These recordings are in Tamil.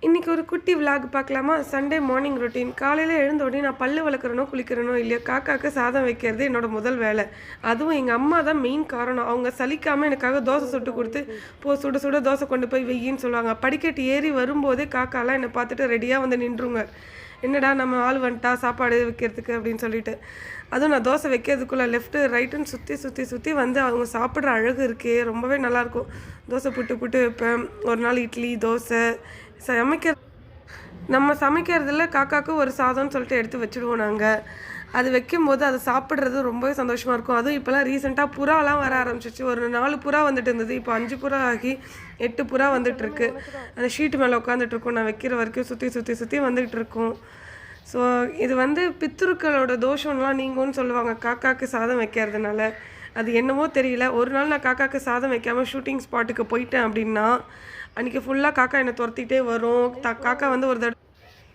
இன்றைக்கி ஒரு குட்டி விலாக் பார்க்கலாமா? Sunday morning routine. காலையில் எழுந்த உடனே நான் பல்லு விளக்குறனோ குளிக்கிறனோ இல்லையோ, காக்காவுக்கு சாதம் வைக்கிறது என்னோடய முதல் வேலை. அதுவும் எங்கள் அம்மா தான் மெயின் காரணம். அவங்க சலிக்காமல் எனக்காக தோசை சுட்டு கொடுத்து, சுட சுட தோசை கொண்டு போய் வெய்யின்னு சொல்லுவாங்க. படிக்கட்டு ஏறி வரும்போதே காக்காலாம் என்னை பார்த்துட்டு ரெடியாக வந்து நின்றுங்க. என்னடா நம்ம ஆள் வந்துட்டா சாப்பாடு வைக்கிறதுக்கு அப்படின்னு சொல்லிட்டு. அதுவும் நான் தோசை வைக்கிறதுக்குள்ளே லெஃப்ட்டு ரைட்டுன்னு சுற்றி சுற்றி சுற்றி வந்து அவங்க சாப்பிட்ற அழகு இருக்கே, ரொம்பவே நல்லாயிருக்கும். தோசை புட்டு வைப்பேன். ஒரு நாள் இட்லி, தோசை நம்ம சமைக்கிறதுல காக்காவுக்கு ஒரு சாதம்னு சொல்லிட்டு எடுத்து வச்சுடுவோம் நாங்கள். அது வைக்கும்போது அதை சாப்பிட்றது ரொம்பவே சந்தோஷமாக இருக்கும். அதுவும் இப்போலாம் ரீசெண்டாக புறாலாம் வர ஆரம்பிச்சிச்சு. ஒரு 4 புறா வந்துட்டு இருந்தது. இப்போ 5 புறா ஆகி 8 புறா வந்துட்டுருக்கு. அந்த ஷீட்டு மேலே உட்காந்துட்ருக்கோம். நான் வைக்கிற வரைக்கும் சுற்றி சுற்றி சுற்றி வந்துகிட்ருக்கோம். ஸோ இது வந்து பித்ருக்களோட தோஷம்லாம் நீங்கும்னு சொல்லுவாங்க காக்காவுக்கு சாதம் வைக்கிறதுனால. அது என்னமோ தெரியல. ஒரு நாள் நான் காக்காவுக்கு சாதம் வைக்காமல் ஷூட்டிங் ஸ்பாட்டுக்கு போயிட்டேன் அப்படின்னா, அன்றைக்கி ஃபுல்லாக காக்கா என்னை துரத்திட்டே வரும்.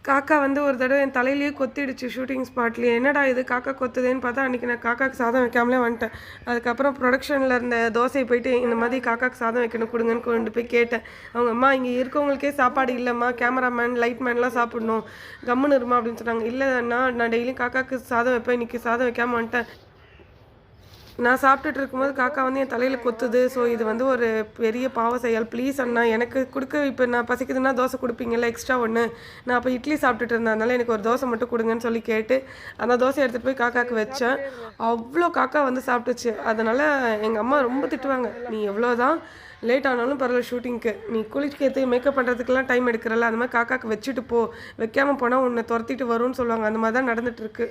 காக்கா வந்து ஒரு தடவை என் தலையிலேயே கொத்திடுச்சு ஷூட்டிங் ஸ்பாட்லேயே. என்னடா இது காக்கா கொத்துதேன்னு பார்த்தா, அன்றைக்கி நான் காக்காவுக்கு சாதம் வைக்காமலே வந்துட்டேன். அதுக்கப்புறம் ப்ரொடக்ஷனில் இருந்த தோசையை போயிட்டு இந்த மாதிரி காக்காவுக்கு சாதம் வைக்கணும் கொடுங்கன்னு கொண்டு போய் கேட்டேன். அவங்க அம்மா இங்கே இருக்கவங்களுக்கே சாப்பாடு இல்லைம்மா, கேமராமேன் லைட்மேன்லாம் சாப்பிடணும், கம்முன்னு இருமா அப்படின்னு சொன்னாங்க. இல்லைண்ணா, நான் டெய்லியும் காக்காவுக்கு சாதம் வைப்பேன், இன்றைக்கி சாதம் வைக்காமல் வந்துட்டேன். நான் சாப்பிட்டுட்டு இருக்கும்போது காக்கா வந்து என் தலையில் கொத்துது. ஸோ இது வந்து ஒரு பெரிய பாவ செயல். ப்ளீஸ் அண்ணா, எனக்கு கொடுக்க இப்போ நான் பசிக்குதுன்னா தோசை கொடுப்பீங்கல்ல எக்ஸ்ட்ரா ஒன்று. நான் அப்போ இட்லி சாப்பிட்டுட்டு இருந்ததுனால எனக்கு ஒரு தோசை மட்டும் கொடுங்கன்னு சொல்லி கேட்டு அந்த தோசை எடுத்துகிட்டு போய் காக்காவுக்கு வச்சேன். அவ்வளோ காக்கா வந்து சாப்பிட்டுச்சு. அதனால் எங்கள் அம்மா ரொம்ப திட்டுவாங்க, நீ எவ்வளோதான் லேட் ஆனாலும் பரவாயில்ல ஷூட்டிங்க்கு, நீ குளிக்கிறது மேக்கப் பண்ணுறதுக்கெல்லாம் டைம் எடுக்கிறல்ல, அந்த மாதிரி காக்காவுக்கு வச்சுட்டு போ, வைக்காமல் போனால் உன்னை துரத்திட்டு வரும்னு சொல்லுவாங்க. அந்த மாதிரி தான் நடந்துகிட்ருக்கு.